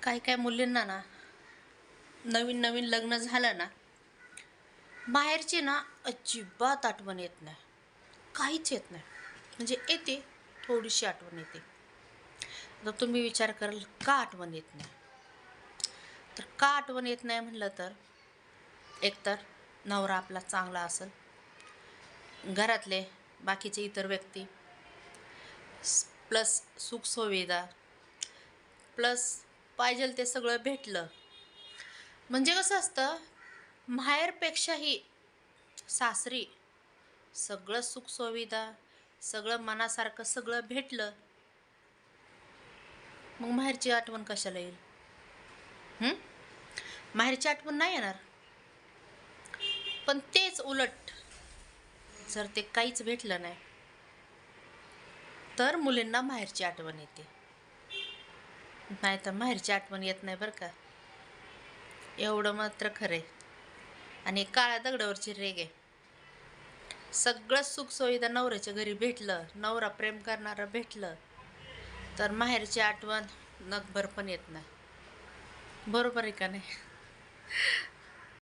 काही काही मुलींना ना नवीन नवीन लग्न झालं ना बाहेरची ना अजिबात आठवण येत नाही. काहीच येत नाही. म्हणजे येते, थोडीशी आठवण येते. आता तुम्ही विचार कराल का आठवण येत नाही. तर का आठवण येत नाही म्हणलं तर एकतर नवरा आपला चांगला असेल, घरातले बाकीचे इतर व्यक्ती, प्लस सुखसुविधा, प्लस पाहिजेल ते सगळं भेटलं. म्हणजे कसं असतं, माहेरपेक्षाही सासरी सगळं सुखसुविधा, सगळं मनासारखं सगळं भेटलं, मग माहेरची आठवण कशाला येईल? हं? माहेरची आठवण नाही येणार. पण तेच उलट जर ते काहीच भेटलं नाही तर मुलींना माहेरची आठवण येते. नाही तर माहेरची आठवण येत नाही बरं का. एवढं मात्र खरंय. आणि काळ्या दगडावरची रेग आहे. सगळं सुखसुविधा नवऱ्याच्या घरी भेटलं, नवरा प्रेम करणारा भेटलं, तर माहेरची आठवण नकभर पण येत नाही. बरोबर आहे का नाही?